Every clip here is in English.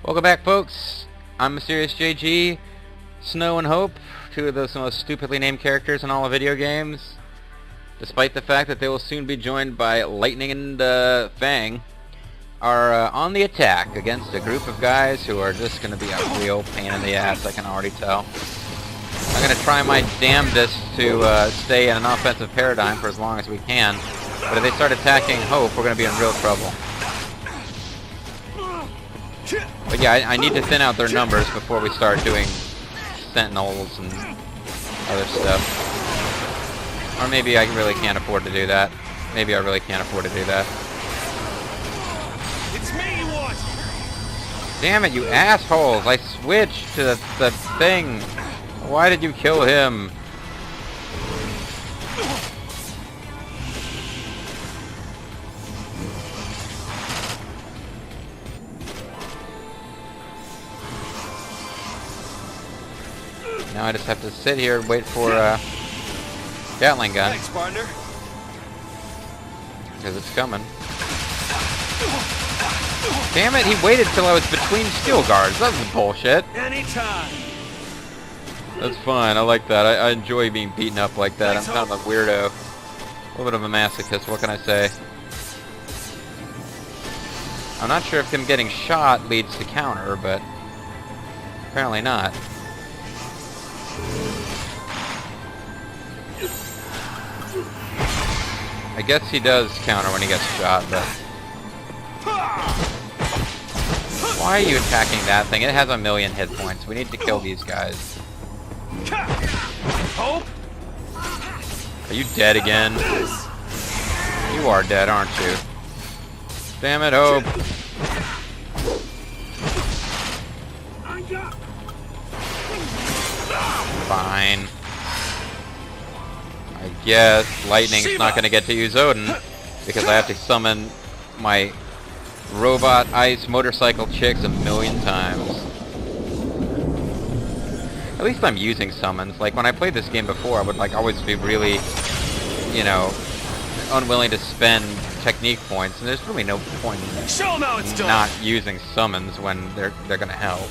Welcome back, folks. I'm Mysterious JG. Snow and Hope, two of those most stupidly named characters in all of video games. Despite the fact that they will soon be joined by Lightning and Fang, are on the attack against a group of guys who are just going to be a real pain in the ass, I can already tell. I'm going to try my damnedest to stay in an offensive paradigm for as long as we can, but if they start attacking Hope, we're going to be in real trouble. But yeah, I need to thin out their numbers before we start doing sentinels and other stuff. Or maybe I really can't afford to do that. Maybe I really can't afford to do that. It's me you want. Damn it, you assholes! I switched to the thing. Why did you kill him? Now I just have to sit here and wait for Gatling gun. Thanks, partner. Because it's coming. Damn it, he waited till I was between steel guards. That was bullshit. Anytime. That's fine, I like that. I enjoy being beaten up like that. I'm kind of a weirdo. A little bit of a masochist, what can I say? I'm not sure if him getting shot leads to counter, but apparently not. I guess he does counter when he gets shot, but... Why are you attacking that thing? It has 1,000,000 hit points. We need to kill these guys. Hope? Are you dead again? You are dead, aren't you? Damn it, Hope. Fine. I guess Lightning's not going to get to use Odin because I have to summon my robot ice motorcycle chicks 1,000,000 times. At least I'm using summons. Like when I played this game before, I would like always be really, you know, unwilling to spend technique points, and there's really no point in Show 'em how it's done. not using summons when they're going to help.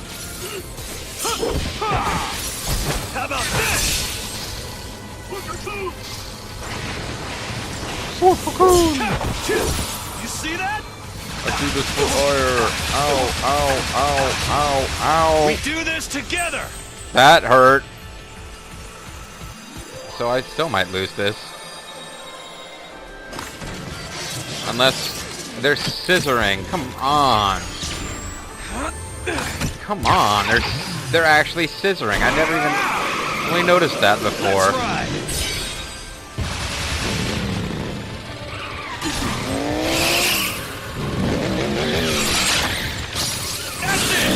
How about this? You see that? I do this for fire. Ow, ow, ow, ow, ow. We do this together. That hurt. So I still might lose this. Unless they're scissoring. Come on. Come on. They're actually scissoring. I never even really noticed that before. That's right. That's it.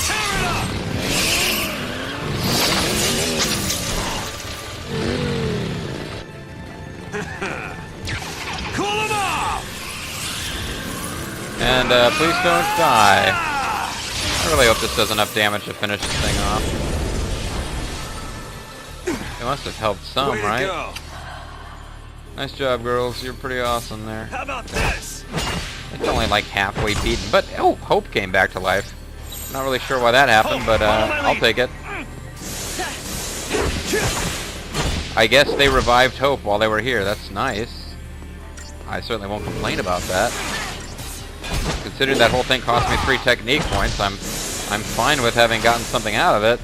Tear it up. Cool 'em off. And please don't die. I really hope this does enough damage to finish this thing off. It must have helped some, Way to right? go. Nice job, girls. You're pretty awesome there. How about this? It's only like halfway beaten, but oh, Hope came back to life. Not really sure why that happened, but I'll take it. I guess they revived Hope while they were here. That's nice. I certainly won't complain about that. Considering that whole thing cost me 3 technique points, I'm fine with having gotten something out of it.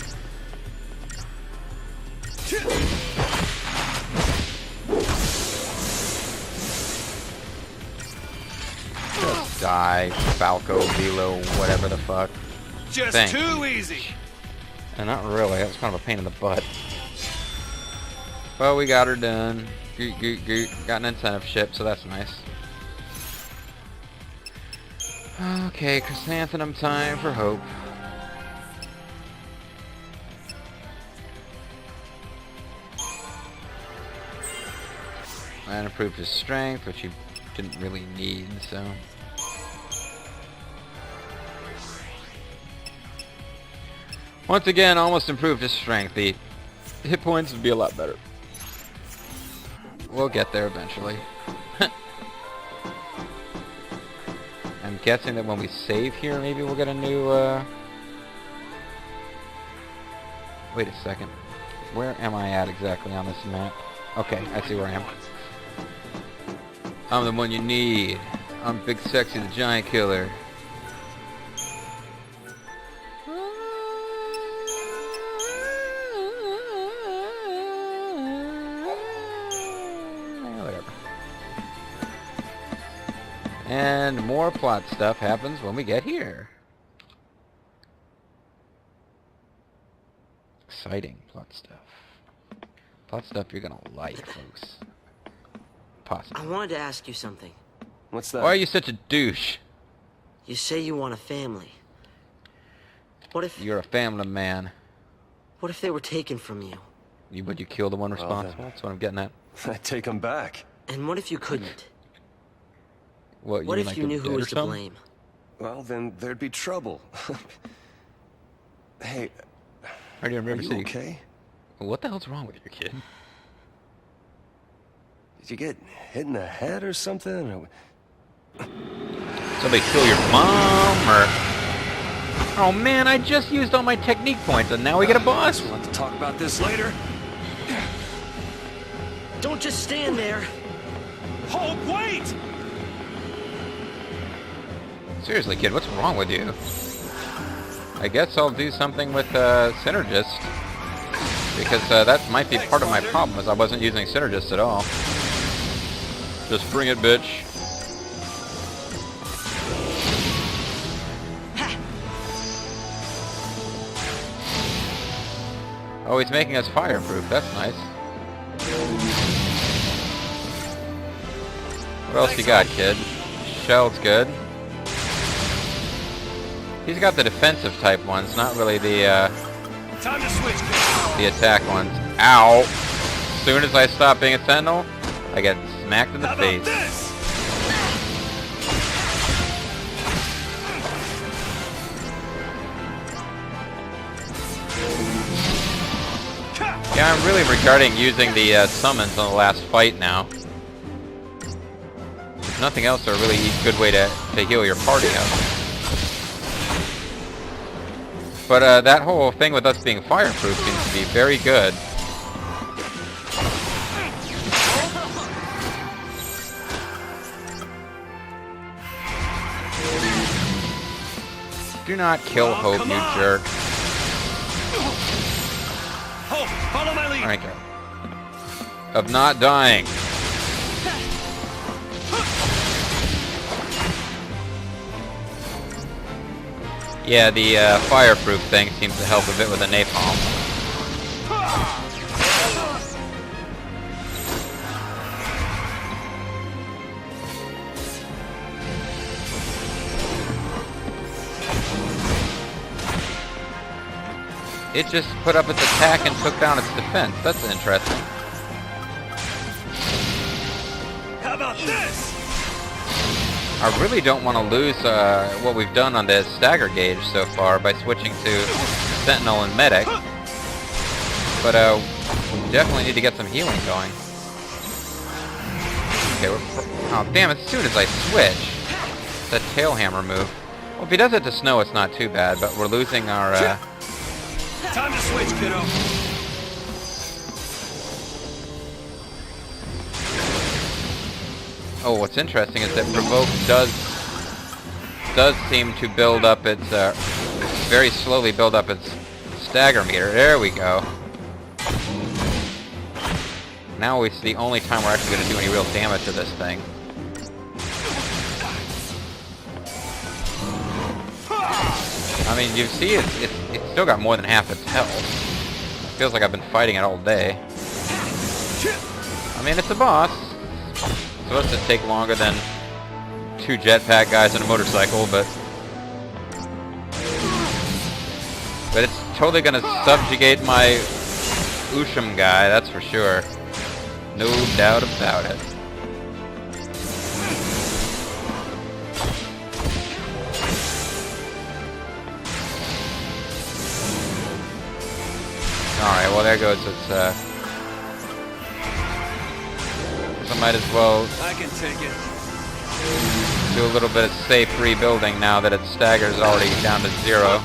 Just die, Falco, Velo, whatever the fuck. Just Thank too easy. And not really, that was kind of a pain in the butt. Well, we got her done. Goot, goot, goot. Got an incentive ship, so that's nice. Okay, chrysanthemum time for Hope. And improved his strength, which he didn't really need, so... Once again, almost improved his strength. The hit points would be a lot better. We'll get there eventually. I'm I'm guessing that when we save here, maybe we'll get a new, Wait a second. Where am I at exactly on this map? Okay, I see where I am. I'm the one you need. I'm Big Sexy the Giant Killer. Whatever. And more plot stuff happens when we get here. Exciting plot stuff. Plot stuff you're gonna like, folks. Possibly. I wanted to ask you something. What's that? Why are you such a douche? You say you want a family. What if You're a family man. they were taken from you? Would you kill the one responsible? That's what I'm getting at. I'd take him back. And what if you couldn't? What What mean, if like you they're knew dead who or was to something? blame? Well, then there'd be trouble. Hey, I do are remember you seeing. okay? What the hell's wrong with your kid? Did you get hit in the head or something? Or... Somebody kill your mom, or... Oh man, I just used all my technique points and now we get a boss? We'll have to talk about this later. Don't just stand there. Hold, wait! Seriously, kid, what's wrong with you? I guess I'll do something with Synergist. Because that might be part of my problem, is I wasn't using Synergist at all. Just bring it, bitch. Oh, he's making us fireproof. That's nice. What else you got, kid? Shell's good. He's got the defensive type ones, not really the Time to switch. attack ones. Ow! As soon as I stop being a sentinel, I get smacked in the How about face. this? Yeah, I'm really regarding using the summons on the last fight now. If nothing else, they're a really good way to heal your party up. But that whole thing with us being fireproof seems to be very good. Do not kill Hope, come you on. jerk. Hope, follow my lead. Alright, go. Of not dying. Yeah, the fireproof thing seems to help a bit with the napalm. It just put up its attack and took down its defense. That's interesting. How about this? I really don't want to lose what we've done on the stagger gauge so far by switching to Sentinel and Medic. But we definitely need to get some healing going. Okay, oh damn, as soon as I switch, that tail hammer move. Well, if he does it to Snow, it's not too bad, but we're losing our... Time to switch, kiddo. Oh, what's interesting is that Provoke does seem to build up its, very slowly build up its stagger meter. There we go. Now it's the only time we're actually going to do any real damage to this thing. I mean, you see it's still got more than half its health. It feels like I've been fighting it all day. I mean, it's a boss. It's supposed to take longer than 2 jetpack guys on a motorcycle, but it's totally gonna subjugate my Usham guy, that's for sure. No doubt about it. Alright, well there goes its, so I might as well I can take it. do a little bit of safe rebuilding now that its stagger's already down to 0.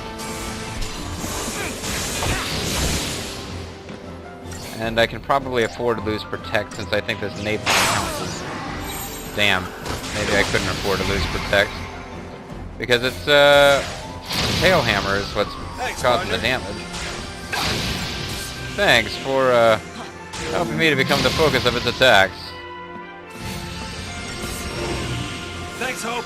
And I can probably afford to lose Protect since I think this napalm counts as... Damn. Maybe I couldn't afford to lose Protect. Because it's, Tail Hammer is what's causing the damage. Thanks for, helping me to become the focus of its attacks. Thanks, Hope.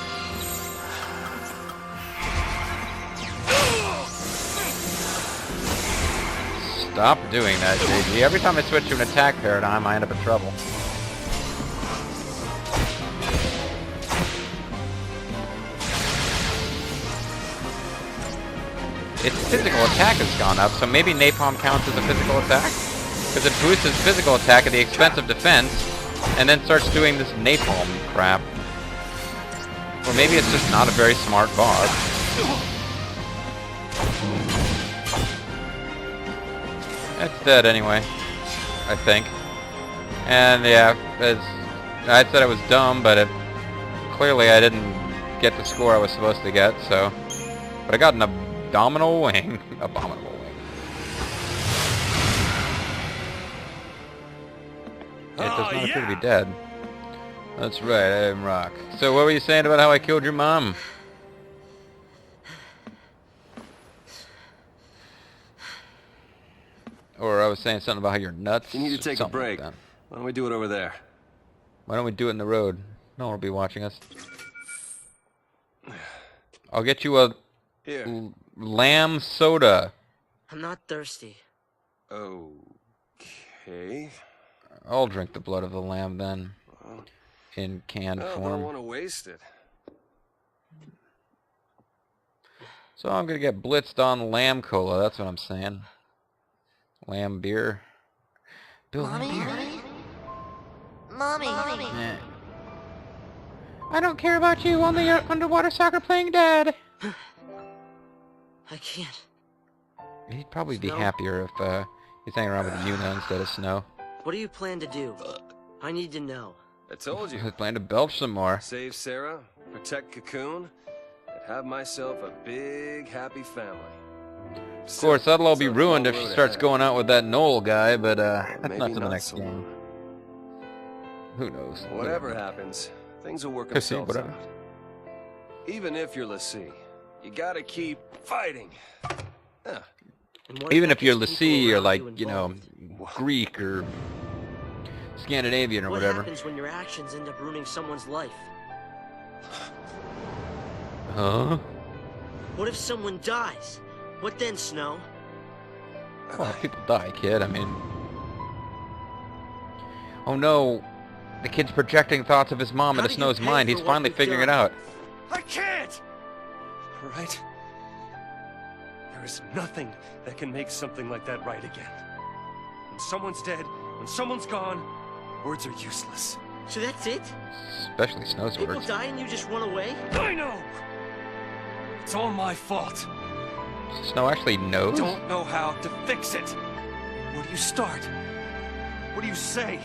Stop doing that, JG. Every time I switch to an attack paradigm, I end up in trouble. Its physical attack has gone up, so maybe Napalm counts as a physical attack? Because it boosts its physical attack at the expense of defense, and then starts doing this Napalm crap. Or maybe it's just not a very smart boss. It's dead anyway, I think. And yeah, as I said I was dumb, but clearly I didn't get the score I was supposed to get, so... But I got an Abominable Wing. Abominable Wing. It does not appear to be dead. That's right, I am Rock. So what were you saying about how I killed your mom? Or I was saying something about how you're nuts. You need to take a break. Like Why don't we do it over there? why don't we do it in the road? No one will be watching us. I'll get you a Here. lamb soda. I'm not thirsty. Okay. I'll drink the blood of the lamb then. In canned I don't form. want to waste it. So I'm gonna get blitzed on lamb cola, that's what I'm saying. Lamb beer. Bill, Mommy? beer. Mommy? Eh. I don't care about you, only your underwater soccer playing dad. I can't. He'd probably be Snow? happier if he's hanging around with Yuna instead of Snow. What do you plan to do? I need to know. I told you. I plan to belch some more. Save Sarah, protect Cocoon, and have myself a big, happy family. Of course, that'll all be ruined if she starts going out with that Noel guy, but that's not to the next game. Who knows? Whatever happens, things will work Pussy, themselves whatever. out. Even if you're Lassie, you gotta keep fighting. Yeah. And what Even that if you're gets Lassie people or around like, you you know, involved? Greek or Scandinavian or What whatever. happens when your actions end up ruining someone's life? Huh? What if someone dies? What then, Snow? Well, people die, kid. I mean... Oh no! The kid's projecting thoughts of his mom How into do you Snow's pay mind. for He's what finally we've figuring it done? out. I can't! Right? There is nothing that can make something like that right again. When someone's dead, when someone's gone, words are useless. So that's it? Especially Snow's People words. die and you just run away? I know! It's all my fault. Snow actually knows? Don't know how to fix it. Where do you start? What do you say?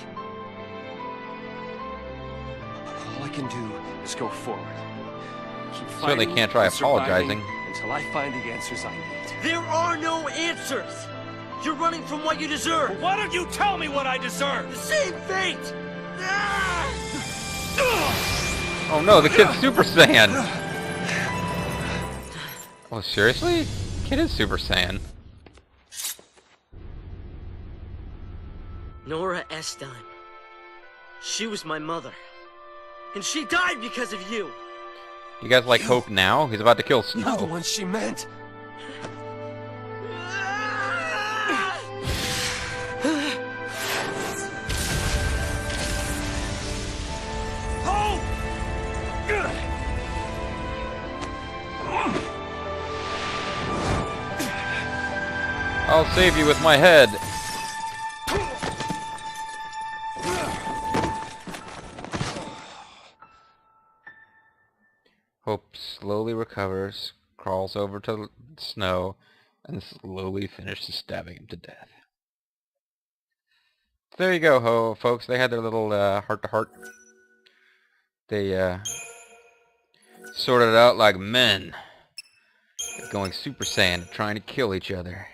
All I can do is go forward. Keep Certainly fighting can't try and surviving apologizing. until I find the answers I need. There are no answers! You're running from what you deserve! Why don't you tell me what I The deserve? same fate! Ah! Oh no, the kid's Super Saiyan! Oh, seriously? Kid is Super Saiyan. Nora Estime. She was my mother. And she died because of you! You guys like Hope now? He's about to kill You're the Snow. one she meant. I'll save you with my head. Hope slowly recovers, crawls over to Snow, and slowly finishes stabbing him to death. There you go, folks. They had their little heart-to-heart. They Sorted it out like men. Going Super Saiyan, trying to kill each other.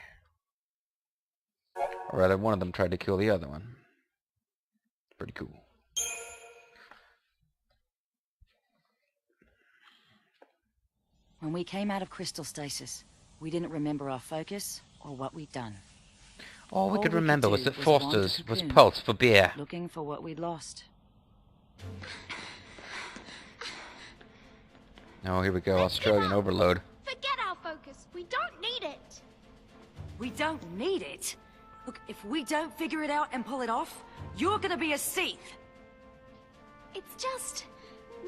Or rather, one of them tried to kill the other one. Pretty cool. When we came out of crystal stasis, we didn't remember our focus or what we'd done. All we could remember was that do Foster's wander was cocoon, pulse for beer. looking for what we'd lost. Oh, here we go, Australian overload. Forget our focus. We don't need it. We don't need it? Look, if we don't figure it out and pull it off, you're gonna be a Sith. It's just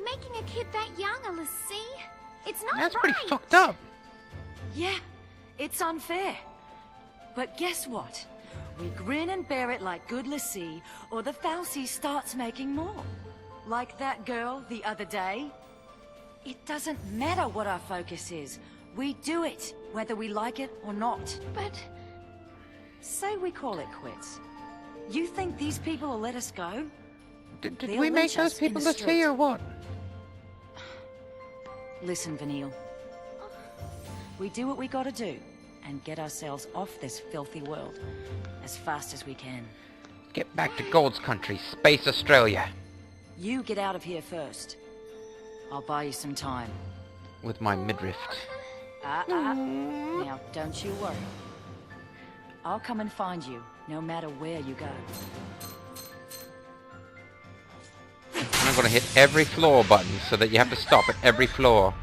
making a kid that young, Alyssa. It's not That's right. pretty fucked up. Yeah, it's unfair. But guess what? We grin and bear it like good lassie, or the Falsey starts making more. Like that girl the other day. It doesn't matter what our focus is. We do it, whether we like it or not. But Say we call it quits. You think these people will let us go? Did They'll we make lynch those us in people the to see street. or what? Listen, Vanille. We do what we gotta do, and get ourselves off this filthy world as fast as we can. Get back to Gold's country, Space Australia. You get out of here first. I'll buy you some time. With my midriff. Now, don't you worry. I'll come and find you, no matter where you go. And I'm gonna hit every floor button so that you have to stop at every floor.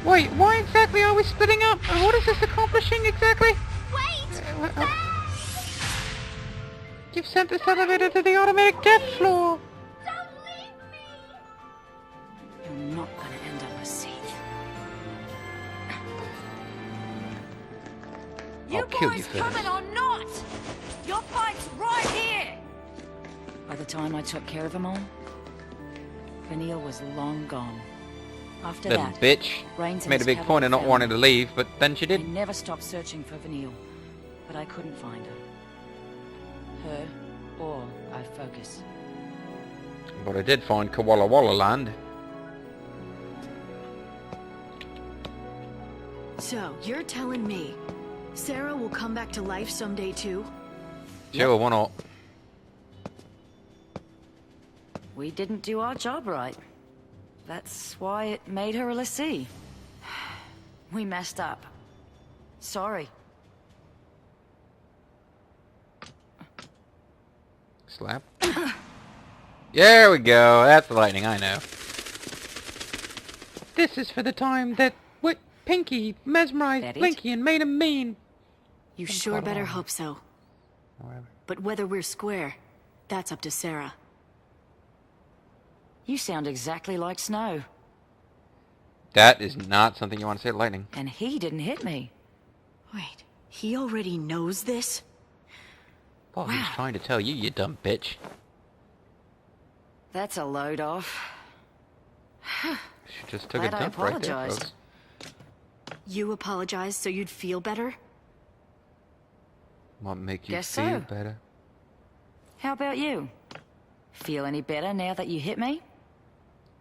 Wait, why exactly are we splitting up? And what is this accomplishing exactly? wait! You've sent this elevator to the automatic death floor. Don't leave me! You're not gonna end up a Sith. I'll kill you boys for coming this. or not? Your fight's right here! By the time I took care of them all, Vanille was long gone. After Little that, bitch. Rains and Made a his big cavalry point of not found wanting me. to leave, but then she I did. never stopped searching for Vanille, but I couldn't find her. Her or our focus. But I did find Koala Walla Land. So, you're telling me Sarah will come back to life someday too? Sure, why not? We didn't do our job right. That's why it made her a lessee. We messed up. Sorry. Slap. There we go. That's the lightning, I know. This is for the time that Pinky mesmerized That it? Blinky and made him mean. You sure better hope so. Whatever. But whether we're square, that's up to Sarah. You sound exactly like Snow. That is not something you want to say to lightning. And he didn't hit me. Wait, he already knows this? Paul, he was trying to tell you, you dumb bitch. That's a load off. She just took a Glad I dump right there, apologized. folks. You apologized so you'd feel better? What make you Guess feel so. better? How about you? Feel any better now that you hit me?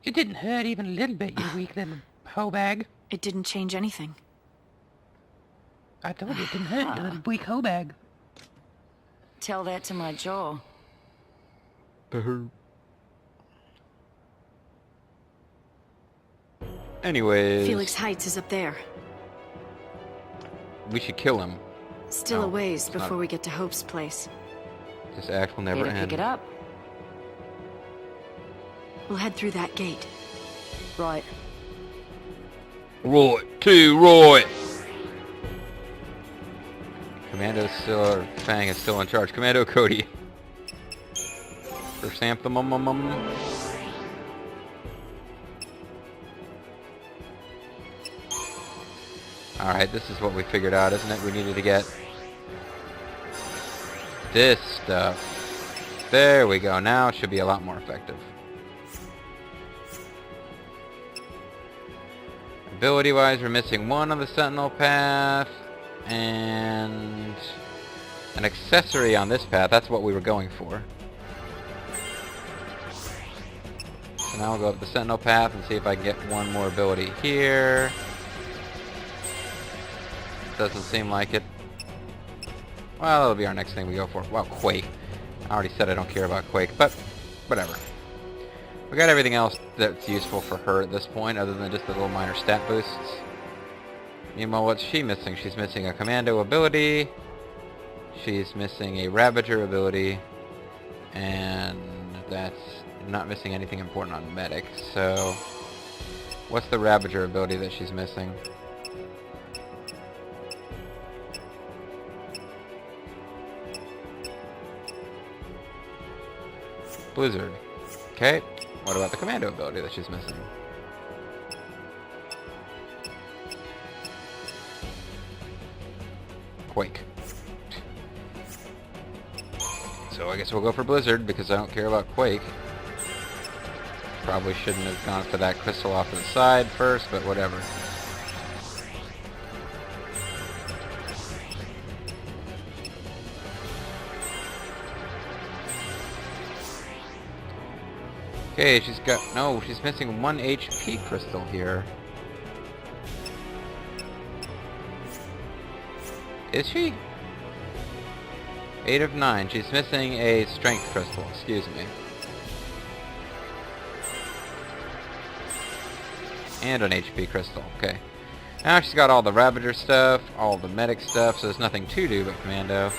It didn't hurt even a little bit, you weak little hoe bag. It didn't change anything. I told you it didn't hurt, you little weak hoe bag. Tell that to my jaw. Anyways, Felix Heights is up there. we should kill him. Still Oh, a ways it's not- before we get to Hope's place. This act will never Better end. pick it up. We'll head through that gate. Right. Right, to right. Commando still, or Fang is still in charge. Commando Cody. First anthem, Alright, this is what we figured out, isn't it? We needed to get this stuff. There we go. Now it should be a lot more effective. Ability-wise, we're missing one on the Sentinel path, and an accessory on this path. That's what we were going for. So now we'll go up the Sentinel path and see if I can get one more ability here. Doesn't seem like it. Well, that'll be our next thing we go for. Well, Quake. I already said I don't care about Quake, but whatever. We got everything else that's useful for her at this point, other than just the little minor stat boosts. Meanwhile, what's she missing? She's missing a Commando ability. She's missing a Ravager ability. And that's not missing anything important on Medic. So, what's the Ravager ability that she's missing? Blizzard. Okay. What about the Commando ability that she's missing? Quake. So I guess we'll go for Blizzard because I don't care about Quake. Probably shouldn't have gone for that crystal off to the side first, but whatever. Okay, she's got... No, she's missing 1 HP crystal here. Is she? 8 of 9. She's missing a strength crystal, excuse me. And an HP crystal, okay. Now she's got all the Ravager stuff, all the medic stuff, so there's nothing to do but Commando.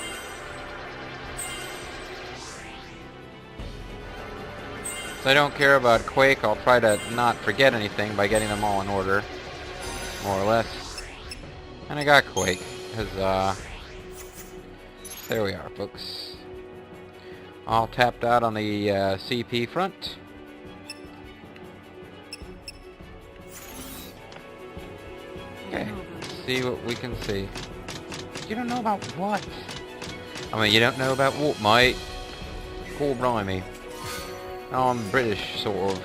So I don't care about Quake. I'll try to not forget anything by getting them all in order, more or less. And I got Quake. Huzzah. There we are, folks. All tapped out on the CP front. Okay, let's see what we can see. You don't know about what? I mean, you don't know about what, mate? Cool, blimey. Oh, I'm British, sort of.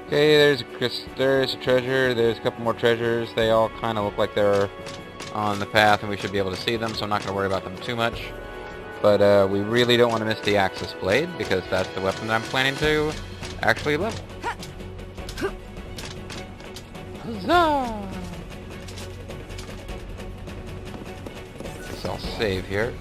Okay, there's a treasure. There's a couple more treasures. They all kind of look like they're on the path, and we should be able to see them, so I'm not going to worry about them too much. But we really don't want to miss the Axis Blade, because that's the weapon that I'm planning to actually level. Huzzah! Guess I'll save here.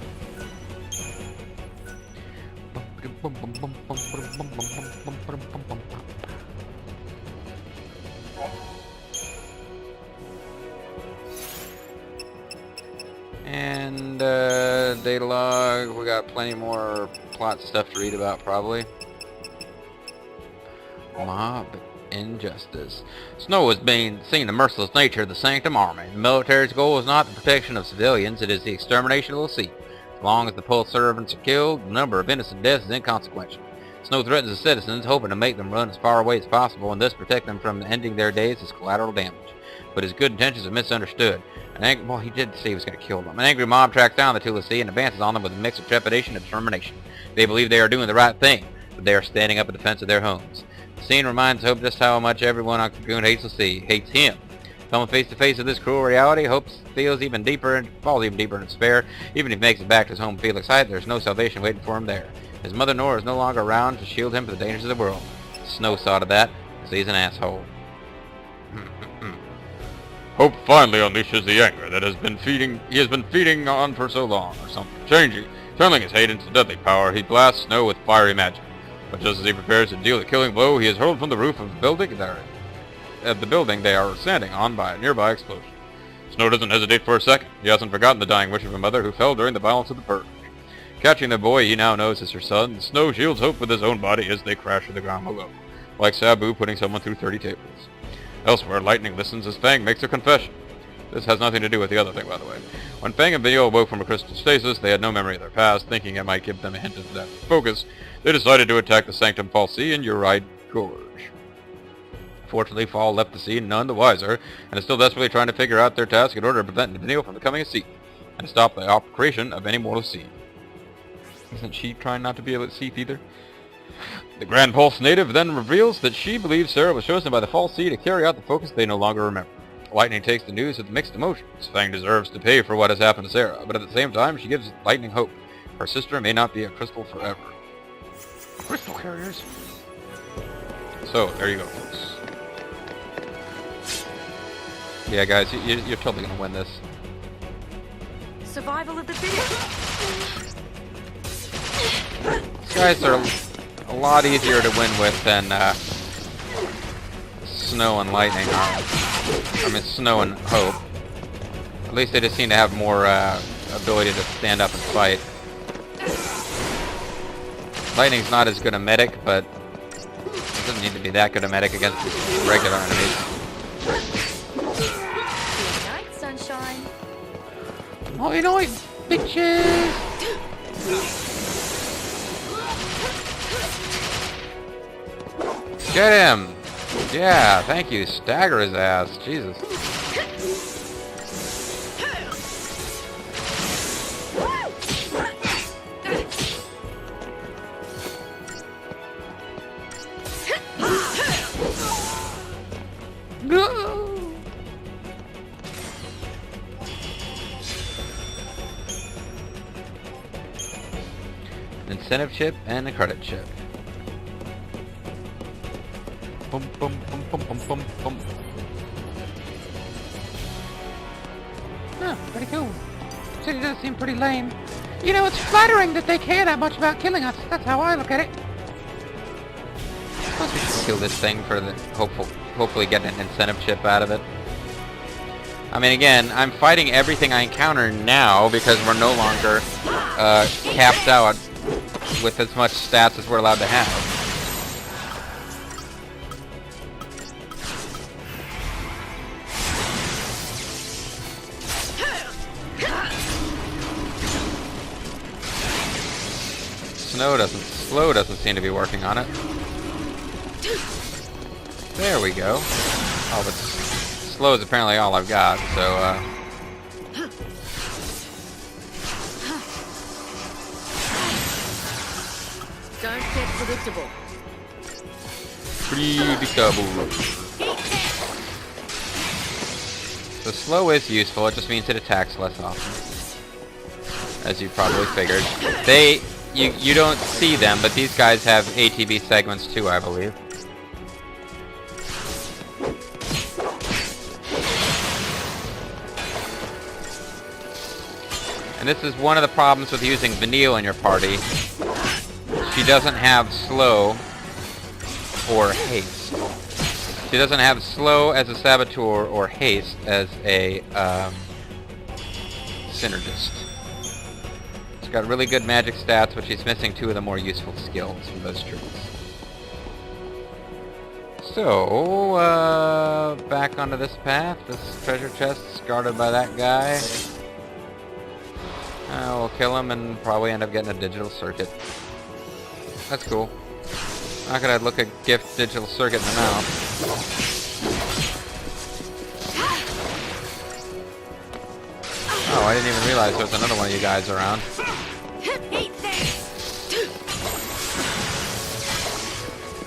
And data log, we got plenty more plot stuff to read about probably. Mob injustice. Snow has been seen the merciless nature of the Sanctum Army. The military's goal is not the protection of civilians, it is the extermination of the sea. As long as the poll servants are killed, the number of innocent deaths is inconsequential. Snow threatens the citizens, hoping to make them run as far away as possible and thus protect them from ending their days as collateral damage. But his good intentions are misunderstood. Well, he did say he was going to kill them. An angry mob tracks down the Tulasi and advances on them with a mix of trepidation and determination. They believe they are doing the right thing, but they are standing up in defense of their homes. The scene reminds Hope just how much everyone on Cocoon hates Lassie, hates him. Coming face to face with this cruel reality, Hope feels even deeper and falls even deeper in despair. Even if he makes it back to his home Felix Heights, there's no salvation waiting for him there. His mother Nora is no longer around to shield him from the dangers of the world. Snow saw to that, because he's an asshole. Hope finally unleashes the anger that he has been feeding on for so long, or something. Channeling his hate into deadly power, he blasts Snow with fiery magic. But just as he prepares to deal the killing blow, he is hurled from the roof of the building they are standing on by a nearby explosion. Snow doesn't hesitate for a second. He hasn't forgotten the dying wish of a mother who fell during the violence of the purge. Catching the boy he now knows as her son, Snow shields Hope with his own body as they crash to the ground below, like Sabu putting someone through 30 tables. Elsewhere, Lightning listens as Fang makes her confession. This has nothing to do with the other thing, by the way. When Fang and Video awoke from a crystal stasis, they had no memory of their past, thinking it might give them a hint of that focus. They decided to attack the Sanctum Falsi in Uride Gorge. Fortunately, Fall left the scene none the wiser, and is still desperately trying to figure out their task in order to prevent Neil from becoming a Seat, and to stop the operation of any mortal Seat. Isn't she trying not to be a Seat either? The Grand Pulse native then reveals that she believes Sarah was chosen by the Falsi to carry out the focus they no longer remember. Lightning takes the news with mixed emotions. Fang deserves to pay for what has happened to Sarah, but at the same time, she gives Lightning hope. Her sister may not be a crystal forever. Crystal carriers. So, there you go, folks. Yeah, guys, you're totally gonna win this. Survival of the fittest. These guys are a lot easier to win with than Snow and Lightning are. I mean, Snow and Hope. At least they just seem to have more ability to stand up and fight. Lightning's not as good a medic, but it doesn't need to be that good a medic against regular enemies. Good night, sunshine. Oh, you know what, bitches! Get him! Yeah, thank you. Stagger his ass. Jesus. Incentive chip and a credit chip. Bum, bum, bum, bum, bum, bum, bum. Huh, pretty cool. City does seem pretty lame. You know, it's flattering that they care that much about killing us. That's how I look at it. I suppose we should kill this thing for the hopefully get an incentive chip out of it. I mean, again, I'm fighting everything I encounter now because we're no longer capped out with as much stats as we're allowed to have. Slow doesn't seem to be working on it. There we go. Oh, but slow is apparently all I've got, so Don't get predictable. predictable. So slow is useful, it just means it attacks less often. As you probably figured. You don't see them, but these guys have ATB segments too, I believe. And this is one of the problems with using Vanille in your party. She doesn't have slow or haste. She doesn't have slow as a saboteur or haste as a synergist. She's got really good magic stats, but she's missing two of the more useful skills from those troops. So, back onto this path. This treasure chest is guarded by that guy. We'll kill him and probably end up getting a digital circuit. That's cool. How could I look a gift digital circuit in the mouth? Oh, I didn't even realize there was another one of you guys around.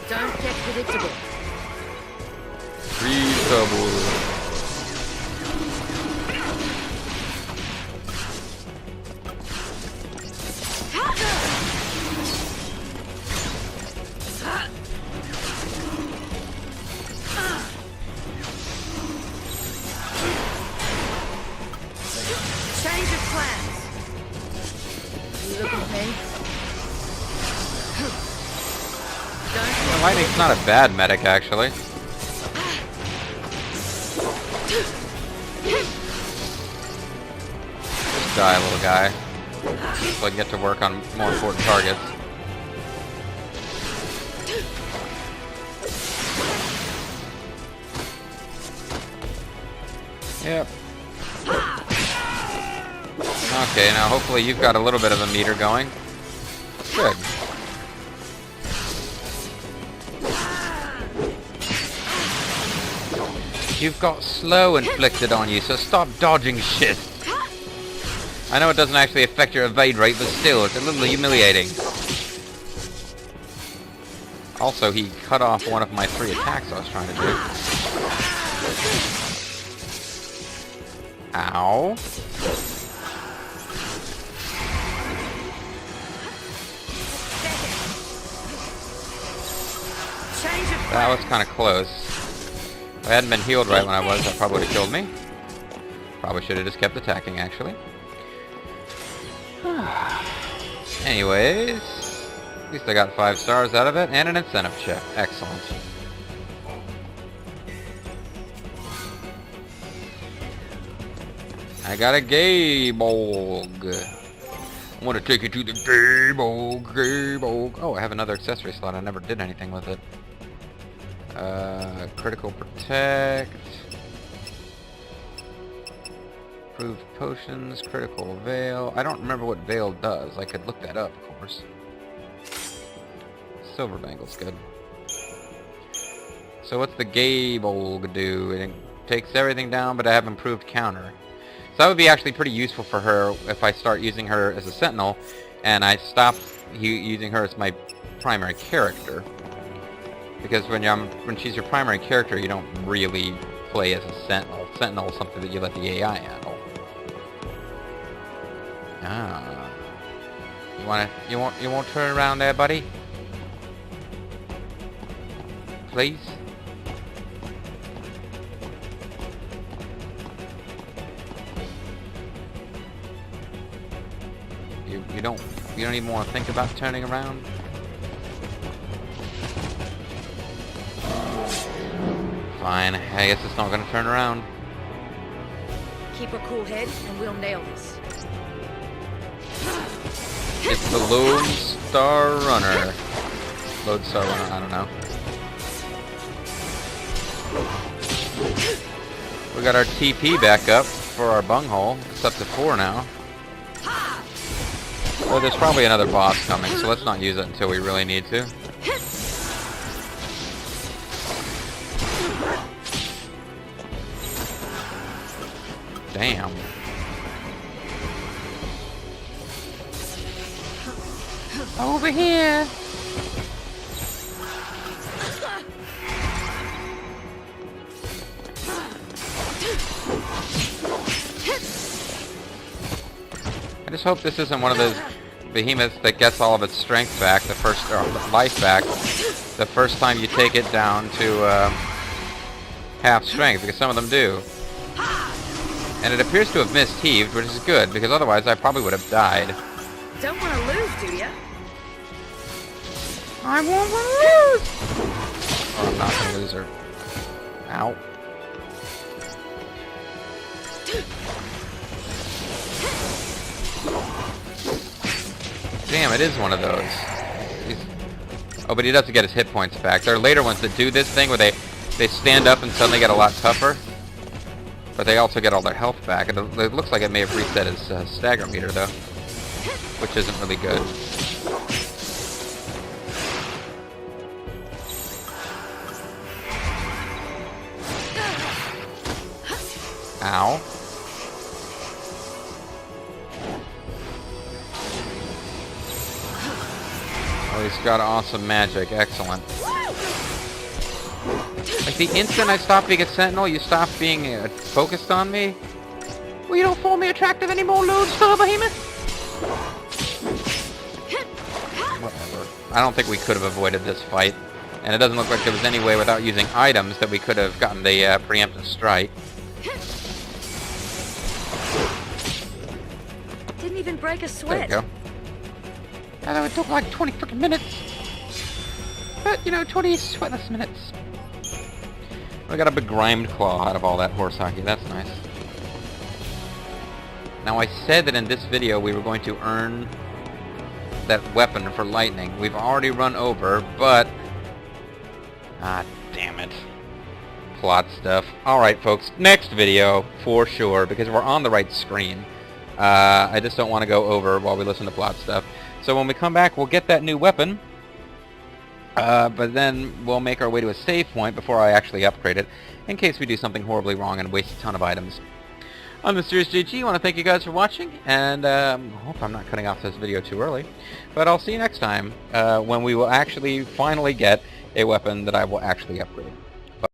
Don't get predictable. Predictable. Change of plans. You look okay? Well, Lightning's not a bad medic, actually. Just die, little guy. So I can get to work on more important targets. Yep. Okay, now hopefully you've got a little bit of a meter going. Good. You've got slow inflicted on you, so stop dodging shit. I know it doesn't actually affect your evade rate, but still, it's a little humiliating. Also, he cut off one of my 3 attacks I was trying to do. Ow. Change of That was kind of close. If I hadn't been healed right when I was, that probably would have killed me. Probably should have just kept attacking, actually. Anyways, at least I got 5 stars out of it, and an incentive check. Excellent. I got a Gaybog. I want to take you to the Gaybog. Oh, I have another accessory slot. I never did anything with it. Critical Protect. Improved Potions, Critical Veil. I don't remember what Veil does. I could look that up, of course. Silver Bangle's good. So what's the Gaybog do? It takes everything down, but I have improved counter. So that would be actually pretty useful for her if I start using her as a sentinel, and I stop using her as my primary character. Because when she's your primary character, you don't really play as a sentinel. Sentinel is something that you let the AI handle. Ah, you won't turn around there, buddy? Please. You don't even want to think about turning around? Fine, I guess it's not gonna turn around. Keep a cool head and we'll nail this. It's the Lone Star Runner. Lone Star Runner, I don't know. We got our TP back up for our bunghole. It's up to 4 now. Well, there's probably another boss coming, so let's not use it until we really need to. Damn. Over here! I just hope this isn't one of those behemoths that gets all of its strength back, or life back, the first time you take it down to half strength, because some of them do. And it appears to have misheaved, which is good, because otherwise I probably would have died. Don't want to lose, do ya? I won't lose! Oh, I'm not gonna lose her. Ow. Damn, it is one of those. Oh, but he doesn't get his hit points back. There are later ones that do this thing where they stand up and suddenly get a lot tougher. But they also get all their health back. And it looks like it may have reset his stagger meter, though. Which isn't really good. Ow. Oh, he's got awesome magic. Excellent. Like, the instant I stop being a sentinel, you stop being focused on me? Well, you don't find me attractive anymore, Lone Star Behemoth? Whatever. I don't think we could have avoided this fight. And it doesn't look like there was any way without using items that we could have gotten the preemptive strike. Didn't even break a sweat. There you go. Although it took like 20 freaking minutes. But, you know, 20 sweatless minutes. We got a begrimed claw out of all that horse hockey. That's nice. Now, I said that in this video we were going to earn that weapon for lightning. We've already run over, but... ah, damn it. Plot stuff. Alright, folks. Next video, for sure, because we're on the right screen. I just don't want to go over while we listen to plot stuff. So when we come back, we'll get that new weapon. But then we'll make our way to a save point before I actually upgrade it, in case we do something horribly wrong and waste a ton of items. I'm Mysterious JG. I want to thank you guys for watching, and I hope I'm not cutting off this video too early. But I'll see you next time, when we will actually finally get a weapon that I will actually upgrade.